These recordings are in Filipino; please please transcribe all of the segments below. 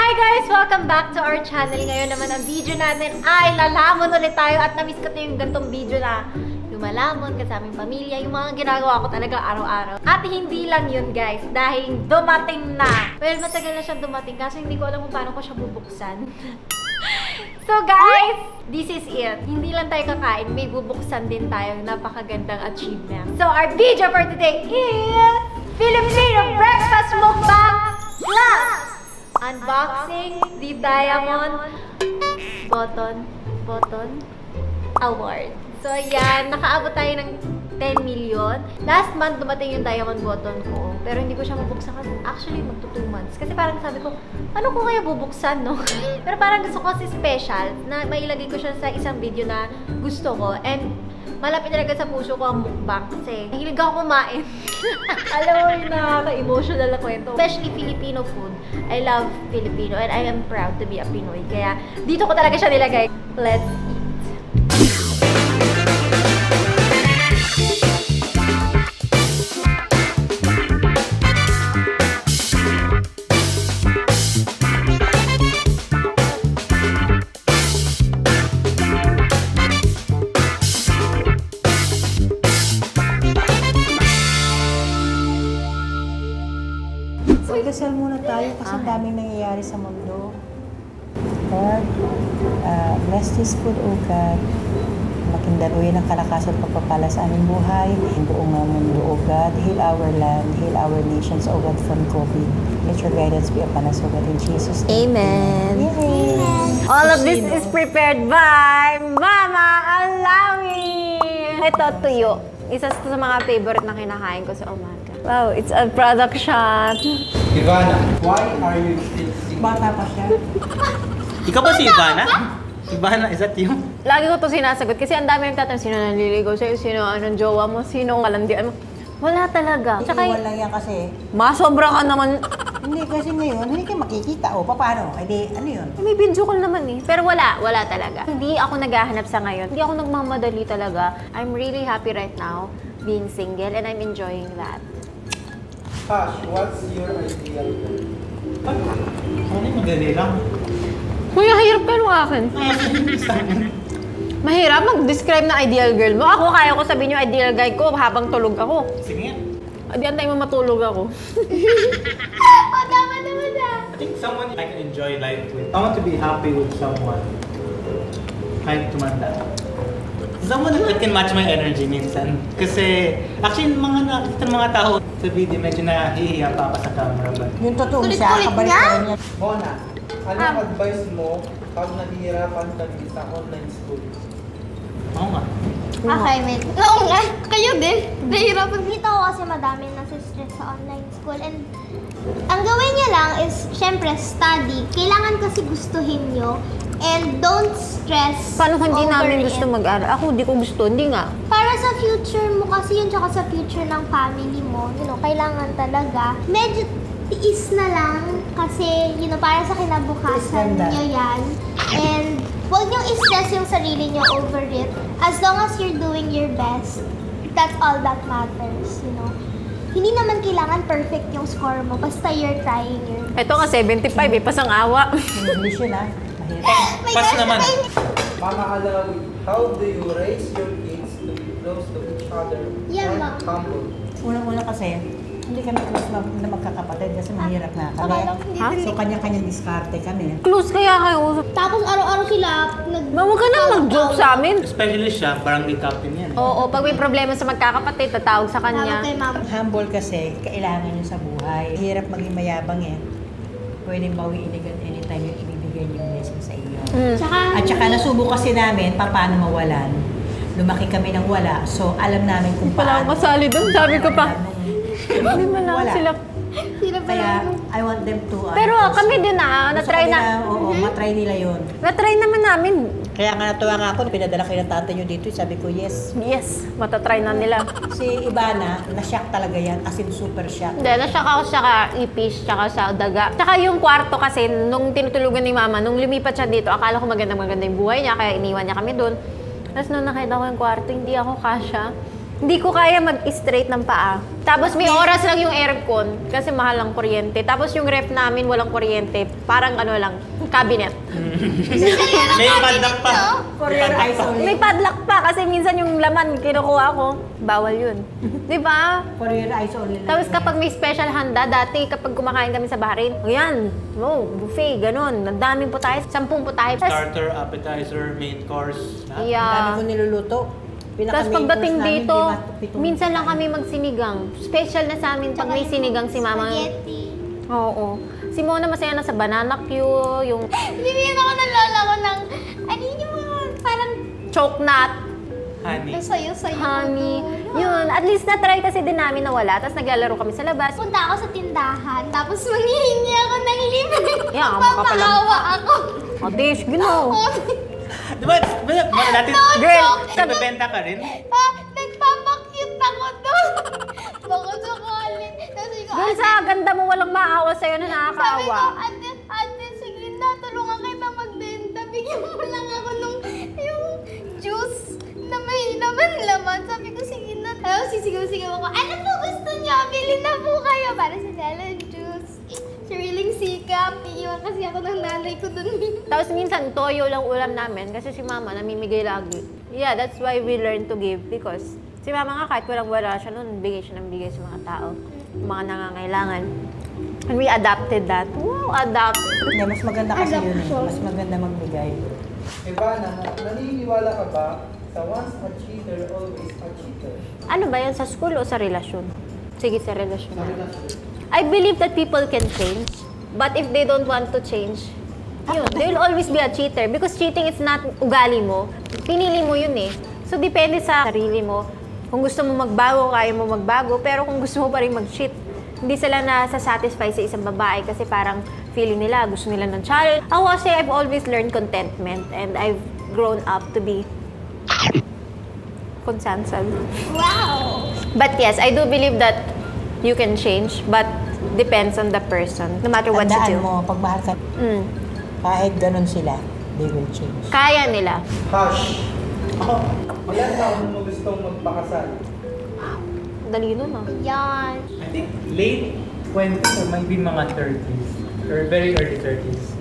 Hi guys! Welcome back to our channel. Ngayon naman ang video natin ay lalamon ulit tayo at na-miss ko yung gantong video na lumalamon kasaming pamilya, yung mga ginagawa ko talaga araw-araw. At hindi lang yun guys, dahil dumating na. Well, matagal na siya dumating kasi hindi ko alam kung paano ko siya bubuksan. So guys, this is it. Hindi lang tayo kakain, may bubuksan din tayong napakagandang achievement. So our video for today is Filipino Breakfast Mukbang Plus! Unboxing the Diamond Button Award. So ayan, nakaabot tayo ng 10 million. Last month dumating yung diamond button ko, pero hindi ko siya mabuksan kasi actually magto 2 months. Kasi parang sabi ko, ano ko kaya bubuksan, no? Pero parang gusto ko kasi special na mailagay ko siya sa isang video na gusto ko. And malapit talaga sa puso ko ang mukbang kasi nahilig ako kumain. Alam mo yung nakaka-emotional na kwento. Especially Filipino food. I love Filipino and I am proud to be a Pinoy. Kaya dito ko talaga siya nilagay. Let's eat. Magdasal muna tayo kasi ang daming nangyayari sa mundo. Lord, bless this food, O God. Makindaruhin ang kalakasan at pagpapala sa aming buhay. Ang buong mundo, O God. Heal our land, heal our nations, O God, from COVID. Let your guidance be upon us, O God, in Jesus' name. Amen. Yay! All of this is prepared by Mama Alawi. Ito, tuyo. Isa sa mga favorite na kinakain ko sa umaga. Wow, it's a product shot. Ivana, why are you still single? Bata pa siya. Ikaw ba si Ivana? Ivana, is that you? Lagi ko to sinasagot kasi ang dami nagtatanong, sino nanliligaw sa'yo, sino anong jowa mo, sino kalandian mo. Wala talaga. Tsaka, Iwan lang yan kasi. masobra ka naman. Hindi kasi ngayon, hindi kayo makikita. O, paano? Ay di, ano yun? May video call naman eh. Pero wala talaga. Hindi ako naghahanap sa ngayon. Hindi ako nagmamadali talaga. I'm really happy right now being single and I'm enjoying that. Tash, what's your ideal girl? Ano yung madali lang? Kuya, hirap ka nung akin. Mahirap mag-describe na ideal girl mo. Ako, kaya ko sabihin yung ideal guy ko habang tulog ako. Sige nga. Di antay mo matulog ako. Tama naman na. I think someone I can enjoy life with. I want to be happy with someone. Kahit tumanda. Someone that can match my energy minsan. Kasi, actually, mga nakikita ng mga tao sa video, medyo nahihiya pa ako sa camera. But... Yung totoo siya, kabalikan niya. Mona, ano ang advice mo pag nahihirapan ka sa online school? Oo nga. Okay, mate. Oo nga, kayo din. Nahihirapan. Kita ko kasi madami nasa-stress sa online school. And ang gawin niya lang is, syempre, study. Kailangan kasi gustuhin nyo. And don't stress Paano kung hindi over namin gusto it. mag-aral? Ako, di ko gusto. Hindi nga. Para sa future mo kasi yun, tsaka sa future ng family mo, kailangan talaga. Medyo tiis na lang kasi, para sa kinabukasan Ganda. nyo yan. And huwag nyo i-stress yung sarili nyo over it. As long as you're doing your best, that's all that matters, Hindi naman kailangan perfect yung score mo, basta you're trying your best. Ito nga, 75 eh. Pasang-awa. English yun Mahirap. May Pas girlfriend naman. tayo. Mama Alawi, how do you raise your kids to be close to each other Yeah, and Ma. humble? Unang-una kasi, hindi kami close na magkakapatid kasi mahirap na kami. Okay lang, hindi Ha? din. So, kanya-kanya diskarte kami. Close kaya kayo. Tapos araw-araw sila Huwag ka nang mag-joke sa amin. Especially siya, barangay captain yan. Oo, pag may problema sa magkakapatid, tatawag sa Tawag kanya. kay mama. Humble kasi, kailangan yun sa buhay. Hirap maging mayabang eh. Pwedeng bawiin agad anytime yung ibibigay yung blessing sa iyo. Tsaka, At saka nasubok kasi namin paano mawalan. Lumaki kami ng wala. So, alam namin kung Hindi pala ako paano. kasali doon. Sabi ko pa, hindi mo lang Wala. sila. sila pa Kaya, lang. I want them to... Pero kami din gusto na-try ko na. nila, Oo, matry nila yun. Na-try naman namin. Kaya nga natuwa nga ako, pinadala kayo ng tatay nyo dito, sabi ko, yes. Yes, matatry na nila. Si Ivana, na-shock talaga yan, as in super shock. Hindi, na-shock ako sa ipis, tsaka sa daga. Tsaka yung kwarto kasi, nung tinutulugan ni mama, nung lumipat siya dito, akala ko maganda yung buhay niya, kaya iniwan niya kami doon. Tapos nung nakita ko yung kwarto, hindi ako kasya. Hindi ko kaya mag-straight ng paa. Tapos may oras lang yung aircon kasi mahal ang kuryente. Tapos yung ref namin walang kuryente. Parang ano lang, cabinet. May padlock pa. For your eyes only. May padlock pa kasi minsan yung laman kinukuha ko. Bawal yun. Di ba? For your eyes only. Tapos kapag may special handa, dati kapag kumakain kami sa Bahrain, ayan, buffet, ganun. Ang daming po tayo, 10 po tayo. Starter, appetizer, main course. lahat. Ang dami Yeah. ko niluluto. Tapos Pinaka-main pagdating course namin, dito, 5 minsan lang kami magsinigang. Special na sa amin pag may sinigang si mama. Spaghetti. Oo. Si Mona masaya na sa banana Q, yung Bibigyan ako ng lola ko ng, ano yun yung mga parang choke nut, Honey. sayo-sayo. honey. Yun, at least na-try kasi din namin na wala. Tapos naglalaro kami sa labas. Punta ako sa tindahan, tapos manghihingi ako ng libre. Yeah, makapalag- Papaawa ako. Adish, gino. Diba, dati, Girl, nagbebenta ka rin? Nagpapakyut ako doon. Baka sakali. Tapos ko, Girl, sa ganda mo walang maawa sa'yo na sabi ko, nakakaawa. ate, sige na, tulungan kita magbenta. Bigyan mo lang ako nung yung juice na may laman. Sabi ko, sige na. Tapos sisigaw-sigaw ako, ano po gusto niyo? Bili na po kayo para sa melon juice. Sariling sikap. Iiwan kasi ako ng nanay ko doon. Tapos minsan, toyo lang ulam namin kasi si mama namimigay lagi. Yeah, that's why we learn to give because si mama nga kahit walang-wala siya noon, bigay siya ng bigay sa mga tao, mga nangangailangan. And we adapted that. Wow, adapt. Hindi, mas maganda kasi yun eh. Adoption. Mas maganda magbigay. Ivana, naniniwala ka ba sa once a cheater, always a cheater? Ano ba yan, sa school o sa relasyon? Sige, sa relasyon. Sa relasyon. I believe that people can change, but if they don't want to change, yun, they will always be a cheater because cheating is not ugali mo. Pinili mo yun eh. So, depende sa sarili mo. Kung gusto mo magbago, kaya mo magbago. Pero kung gusto mo pa rin mag-cheat, hindi sila nasa-satisfy sa isang babae kasi parang feeling nila, gusto nila ng challenge. Ako kasi, I've always learned contentment and I've grown up to be consensual. Wow! But yes, I do believe that you can change, but depends on the person. No matter what you Tandaan do. mo, pag mahal ka, Mm. kahit ganun sila, they will change. Kaya nila. Hush. Ako, ilan taon mo gustong magpakasal? Dali nun ah. Yan. I think late 20s or maybe mga 30s. Or very early 30s.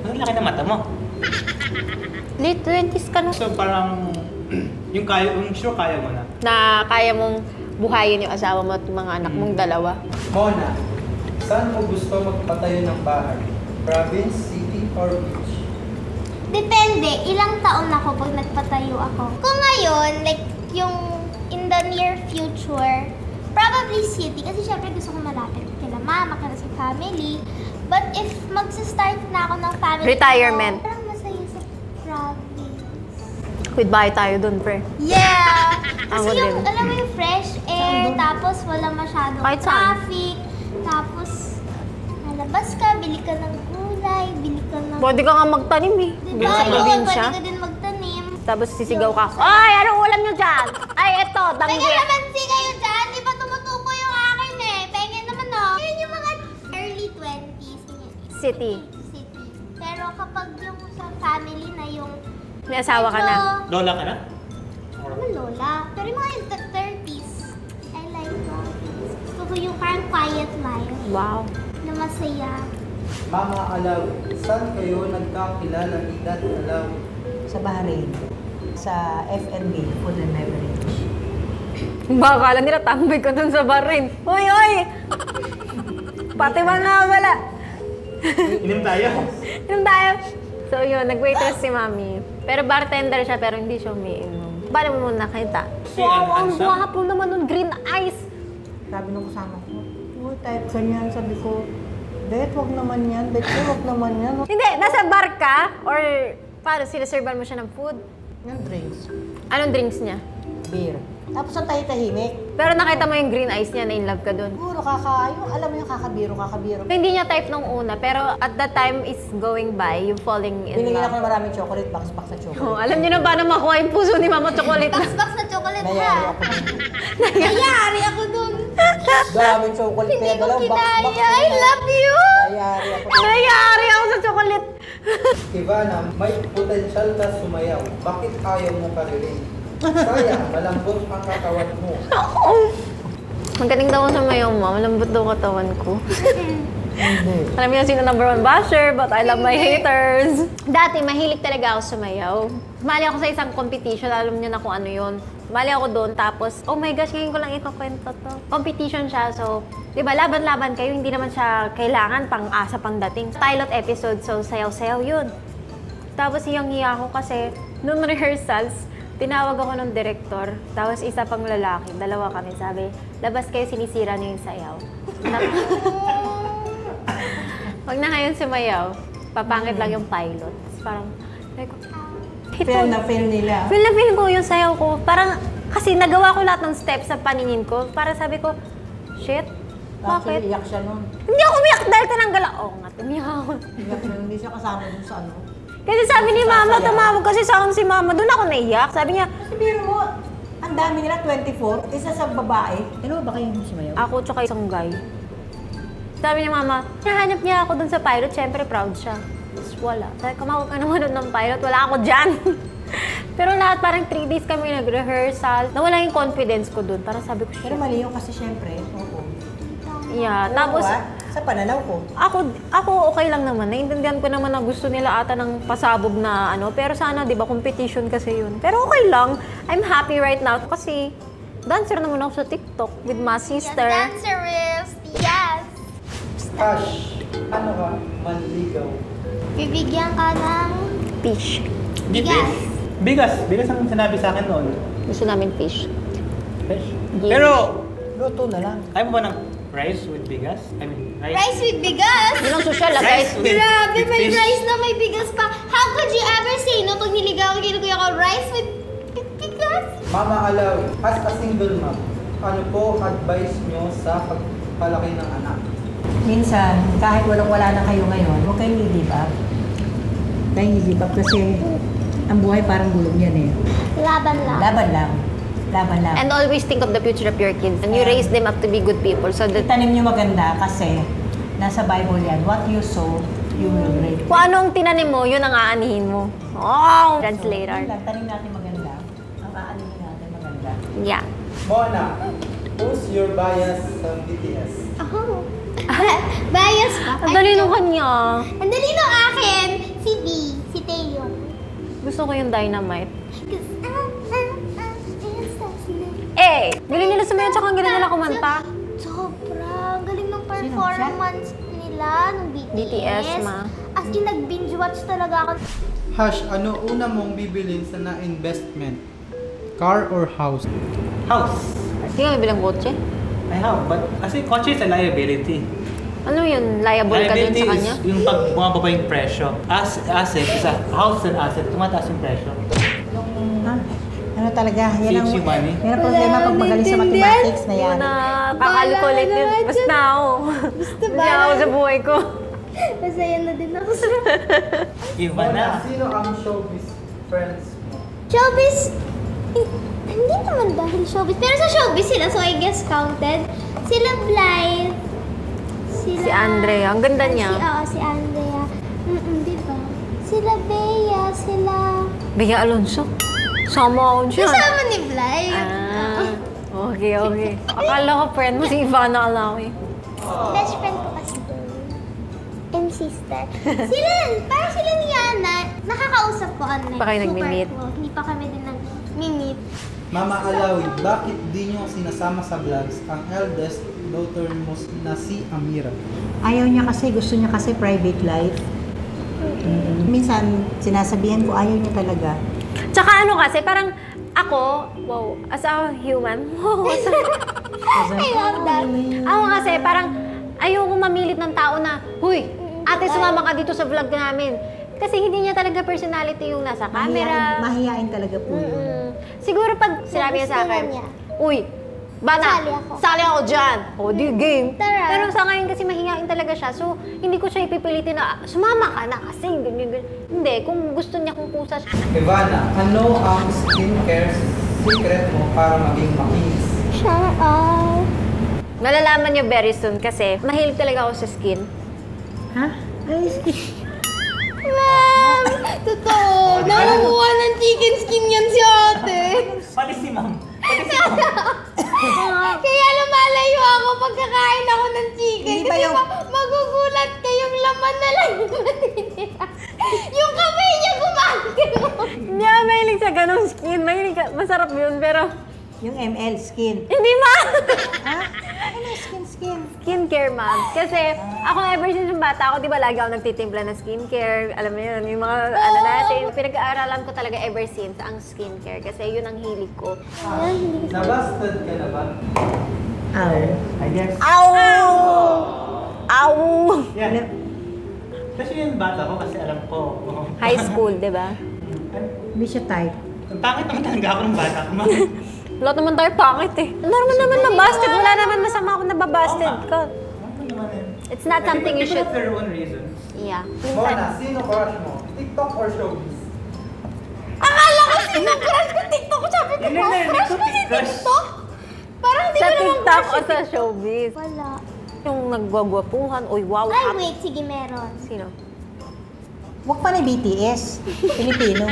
Ang laki na mata mo. Late 20s ka na. So parang, yung sure kaya mo na. Na kaya mong buhayin yung asawa mo at mga anak mong dalawa. Mona, saan mo gusto magpatayo ng bahay? Province, city, or beach? Depende, ilang taon ako pag nagpatayo ako. Kung ngayon, like, yung in the near future, probably city. Kasi syempre gusto ko malapit kila mama, kila sa family. But if magsa-start na ako ng family Retirement. ko, parang masaya sa province. Quit bahay tayo dun, pre. Yeah! Ako Kasi yung, din. alam mo yung fresh air, tapos wala masyadong Kahit saan. traffic, tapos nalabas ka, bili ka ng gulay, bili ka ng... Pwede ka nga magtanim eh. Diba? Sa Yun, probinsya. pwede ka din magtanim. Tapos sisigaw ka. Ay, anong ulam nyo dyan? Ay, eto, May danggit. kalamansi kayo dyan, di ba tumutubo yung akin eh? Pengen naman no? Yun yung mga early 20s. ganyan. City. City. Pero kapag yung sa family na yung... May asawa ka na. Lola ka na? Ano lola? Pero yung mga yung 30s. I like province. Gusto ko yung parang quiet life. Wow. Na masaya. Mama Alaw, saan kayo nagkakilala ni Dad Alaw? Sa Bahrain, sa FNB, Food and Beverage. Baka akala nila tambay ko dun sa bar rin. Uy, uy! Pati man na wala. Inim tayo. Yung tayo. So yun, nag-waitress si mami. Pero bartender siya, pero hindi siya umiinom. Paano mo muna nakita? Si Wow, ang Ansa? gwapo naman nun. Green eyes. Sabi nung kasama ko, oh, type ganyan. Sabi ko, Bet, wag naman yan. Bet, wag naman yan. Hindi, nasa bar ka? Or paano, sinaservan mo siya ng food? Yung drinks, Anong drinks niya? beer. Tapos ang tahimik. Pero nakita mo yung green eyes niya, na in love ka dun. Siguro alam mo yung kakabiro. So, hindi niya type nung una, pero at that time is going by, yung falling in Binigyan love. ako ng maraming chocolate, box na chocolate. Oh, alam niyo na paano makuha yung puso ni Mama Chocolate. Box na chocolate Nayari ha. ako dun. Nayari ako dun. Daming chocolate. Hindi Kaya ko dalawang box kinaya. na I yan. love you. Nayari ako dun. Nayari ako sa chocolate. Ivana, may potensyal ka sumayaw. Bakit ayaw mo ka-relate? Sayang, malambot ang katawan mo. Magaling daw ako sumayaw, ma. Malambot daw katawan ko. Alam niyo sino number 1 basher, but I love my haters. Dati, mahilig talaga ako sumayaw. Sumali ako sa isang competition, alam niyo na kung ano yun. Sumali ako doon, tapos, oh my gosh, ngayon ko lang ikukwento to. Competition siya, so, di ba, laban-laban kayo, hindi naman siya kailangan pang-asa pang-dating. Pilot episode, so sayaw-sayaw yun. Tapos, hiyang-hiya ako kasi, noong rehearsals, tinawag ako ng director, tapos isa pang lalaki, dalawa kami, sabi, labas kayo, sinisira niyo yung sayaw. Wag na ngayon sumayaw, papangit lang yung pilot. Tapos parang, sabi ko, Feel na feel nila. feel na feel ko yung sayaw ko. Parang, kasi nagawa ko lahat ng steps sa paningin ko. Para sabi ko, shit, bakit? Actually, iyak siya nun. Hindi ako umiyak dahil tinanggal ako. Oo nga, umiyak ako. Iyak siya, hindi siya kasama dun sa ano. Kasi sabi ni mama, tumawag kasi sa akin si mama, doon ako naiyak. Sabi niya, Sabihin mo, ang dami nila, 24, isa sa babae. Ano ba kayong sumayaw? ako tsaka isang guy. Sabi ni mama, nahanap niya ako dun sa pilot, syempre proud siya. Tapos wala. Sabi ko, ka naman ng pilot, wala ako dyan. Pero lahat, parang 3 days kami nag-rehearsal. Nawala yung confidence ko dun. Parang sabi ko, Pero shit. mali yun kasi syempre. Oo. Yeah, tapos, Sa pananaw ko. ako okay lang naman. Naiintindihan ko naman na gusto nila ata ng pasabog na ano. Pero sana, di ba, competition kasi yun. Pero okay lang. I'm happy right now kasi dancer naman ako sa TikTok with my sister. Dancerist, yes! Hash, ano ka? Manligaw. Bibigyan ka ng Fish. bigas. Bigas ang sinabi sa akin noon. Gusto namin fish. Fish. Yes. Pero, Luto na lang. ayaw mo ba ng rice with bigas? I mean, Rice with bigas? Yun ang social, guys. Rice with- Grabe, with may fish. rice na may bigas pa. How could you ever say no pag niligaw ka kuya ko, rice with bigas? Mama Alawi, as a single mom, ano po advice nyo sa pagpalaki ng anak? Minsan, kahit wala na kayo ngayon, huwag kayong i-give up. Kayong i-give up kasi ang buhay parang gulong yan eh. Laban lang. Laban lang. Laban lang. And always think of the future of your kids. And you raise them up to be good people. So that Itanim nyo maganda kasi nasa Bible yan. What you sow, you will reap. kung anong tinanim mo, yun ang aanihin mo. Oh! Translator. So, tanim natin maganda. Ang aanihin natin maganda. Yeah. Mona, who's your bias sa BTS? Oh. Bias pa. Ang dali nung kanya. Ang dali nung akin, si B, si Taeyong. Gusto ko yung Dynamite. Cause it's fascinating. Eh! Galing nila sumayaw tsaka ang galing nila kumanta. Sobrang galing ng performance nila ng BTS. BTS, ma. As in, nag-binge watch talaga ako. Hash, ano una mong bibilin sa na-investment? Car or house? house. Hindi ka bilang kotse. I have, but kasi kotse is a liability. Ano yun? Liable ka din Liability sa kanya? is yung pag bumababa yung presyo. Asset is a house and asset, tumataas yung presyo. Ha? Ano talaga? Yan ang, Teach you money. yan ang problema pag magaling sa mathematics na yan. Na kakalculate yun. Basta ako. Basta ako sa buhay ko. Masaya na din ako sa Iba na. Sino ang showbiz friends mo? showbiz. Hindi naman dahil showbiz. Pero sa showbiz sila, so I guess counted. Sila Blythe. Sila... Si Andrea. Ang ganda niya. Si Andrea. Di ba? Sila Bea, sila... Bea Alonso. Sama ako dyan. Kasama ni Blythe. Ah, okay. Akala ko friend mo si Ivana Alawi. Best friend ko kasi doon. And sister. Sila, parang sila ni Yana, nakakausap ko online. Pa kayo Super nagmi-meet? close. Hindi pa kami din nag-meet. Mama Alawi, bakit di nyo sinasama sa vlogs ang eldest daughter mo na si Amira? Ayaw niya kasi, gusto niya kasi private life. Minsan, sinasabihan ko, ayaw niya talaga. Tsaka ano kasi, parang ako, wow, as a human, I love that. ako kasi parang ayoko mamilit ng tao na, huy, ate sumama ka dito sa vlog namin. Kasi hindi niya talaga personality yung nasa camera. Mahihain talaga po yun. Siguro pag sinabi niya sa Gusto akin, niya. uy, Bana, Sali ako." dyan. O, di game. Tara. Pero sa ngayon kasi mahihain talaga siya. So, hindi ko siya ipipilitin na, sumama ka na kasi, ganyan. Hindi, kung gusto niya, kung pusa siya. Ivana, ano ang skincare secret mo para maging makinis? Shout out. Malalaman niyo very soon kasi mahilig talaga ako sa skin. Ha? Ay, Ma'am! Totoo! Nakakuha ng chicken skin yan si ate! Pati si ma'am. Pati si ma'am. Kaya lumalayo ako pagkakain ako ng chicken. Hindi ba Kasi yung- magugulat kayong laman na lang yung matitira. Yung kamay niya gumagano. Hindi ako mahilig sa ganong skin. Mahilig ka, masarap yun, pero Yung ML skin. hindi ma! Ha? Ano skin? Skincare, ma'am. Kasi ako ever since yung bata ako, di ba lagi ako nagtitimpla ng skincare. Alam mo yun, yung mga ano natin. Pinag-aaralan ko talaga ever since ang skincare. Kasi yun ang hilig ko. Nabasted ka na ba? Ow. I guess. Ow! Ow! Yeah. Kasi yung bata ko kasi alam ko. High school, di ba? Hindi siya type. Ang pangit naman talaga ako ng bata ko. Wala naman tayo pangit eh. Normal naman mabasted. Wala naman masama kung nababasted ka. Ano naman eh. It's not something you People should... have their own reasons. Yeah. Mona, sino crush mo? TikTok or showbiz? Akala ko sinang-crush ko TikTok. Sabi ko, Hindi, hindi, crush ko si hindi ko crush. TikTok. Parang di Sa ko naman TikTok crush o si sa showbiz? Wala. Yung naggwagwapuhan. Uy, wow. Ay, wait. Sige, meron. Sino? Huwag pa na BTS. Pilipino.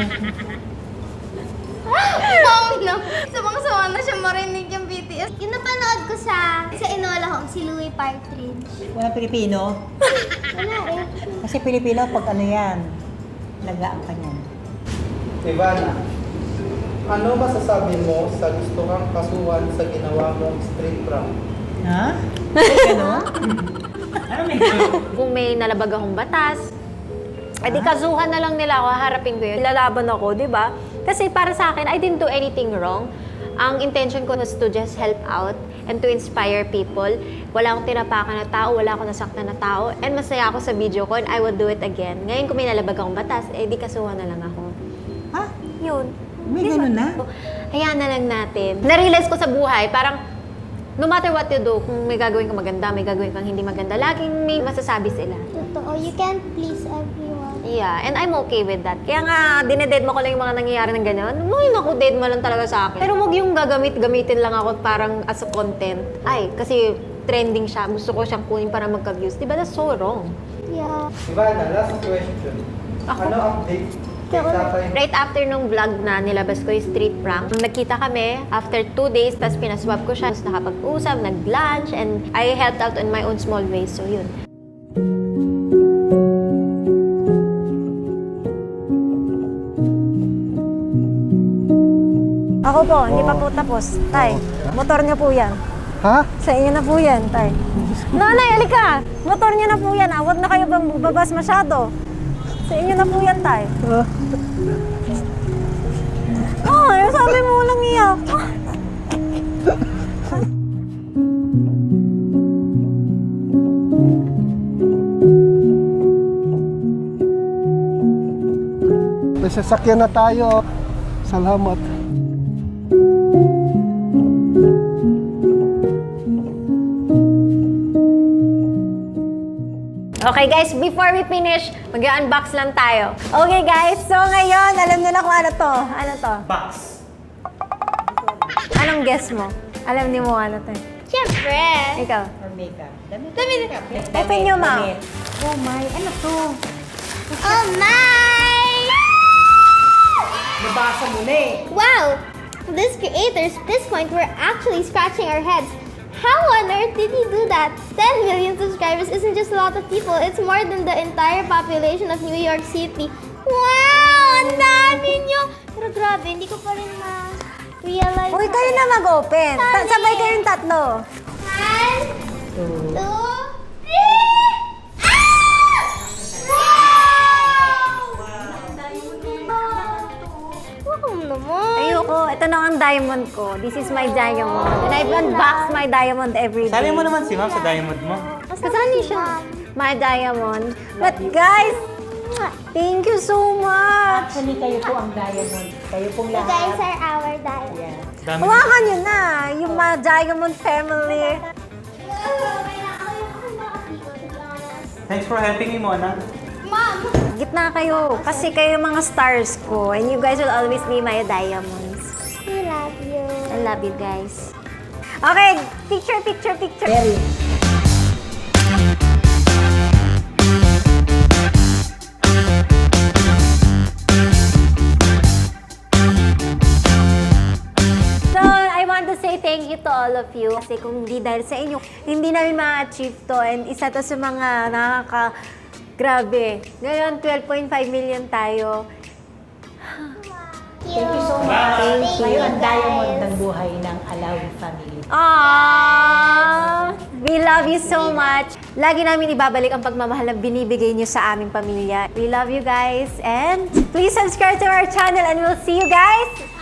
No. Sumang-sawa na siya marinig yung BTS. Yung napanood ko sa Enola Home, si Louie Partridge. Walang Pilipino. Wala eh. Kasi Pilipino, pag ano yan, lagaan ka niyan. Ivana, ano masasabi mo sa gusto kang kasuhan sa ginawa mong street prank? Ha? Ano? Ano may Kung may nalabag akong batas, di kasuhan na lang nila ako, harapin ko yun. Lalaban ako, di ba? Kasi para sa akin, I didn't do anything wrong. Ang intention ko was to just help out and to inspire people. Wala akong tinapakan na tao, wala akong nasaktan na tao, and masaya ako sa video ko, and I will do it again. Ngayon, kung may nalabag akong batas, di kasuhan na lang ako. Ha? Yun. May Di ba? ganun na? Hayaan na lang natin. Na-realize ko sa buhay, parang no matter what you do, kung may gagawin kang maganda, may gagawin kang hindi maganda, laging may masasabi sila. Totoo. You can't please everyone. Yeah, and I'm okay with that. Kaya nga, dinedate mo ko lang yung mga nangyayari ng ganyan. Ay, naku, dead mo lang talaga sa akin. Pero huwag yung gamitin lang ako parang as a content. Ay, kasi trending siya. Gusto ko siyang kunin para magka-views. Diba? That's so wrong. Yeah. Ivana, last question. Ako? Ano update kay tatay? Right after nung vlog na nilabas ko yung street prank, nagkita kami after 2 days, tapos pinaswap ko siya. Tapos nakapag-usap, nag-lunch, and I helped out in my own small ways. So, yun. Ako po, hindi pa po tapos. Tay, motor niyo po yan. Ha? Sa inyo na po yan, tay. Nanay, alika! Motor niyo na po yan, ah. Huwag na kayo babas masyado. Sa inyo na po yan, tay. Ay, sabi mo lang iyak. May sasakyan na tayo. Salamat. Okay guys, before we finish, mag-unbox lang tayo. Okay guys, so ngayon, alam nyo na kung ano to. Ano to? box? Anong guess mo? Alam niyo mo ano to? Siyempre. Ikaw? Or makeup. Damit. Open nyo, ma'am. Oh my, ano to? Oh my! Nabasa mo na eh. Wow! These creators at this point were actually scratching our heads. How on earth did he do that? 10 million subscribers isn't just a lot of people. It's more than the entire population of New York City. Wow! Ang dami nyo! Pero grabe, hindi ko pa rin ma-realize. Uy, kayo na mag-open. Sabay kayong tatlo. 1, 2, 3! Ah! Wow naman. Ayoko, ito na ang diamond ko. This is my diamond. And I've unboxed my diamond every day. Sali mo naman si ma'am sa diamond mo. Kasali siya. My diamond. But guys, thank you so much. Actually, kayo po ang diamond. Kayo pong You guys lahat. are our diamond. Yeah. Dami. Hawakan nyo na, yung mga diamond family. Thanks for helping me, Mona. Mom! Gitna kayo, kasi kayo yung mga stars ko. And you guys will always be my diamonds. We love you. I love you guys. Okay, picture. Very. of you. Kasi kung hindi dahil sa inyo, hindi namin ma-achieve to. And isa to sa mga grabe. Ngayon, 12.5 million tayo. Thank you so Thank you. Ang diamond ng buhay ng Alawi family. Aww! We love you so much. Lagi namin ibabalik ang pagmamahal na binibigay niyo sa aming pamilya. We love you guys and please subscribe to our channel and we'll see you guys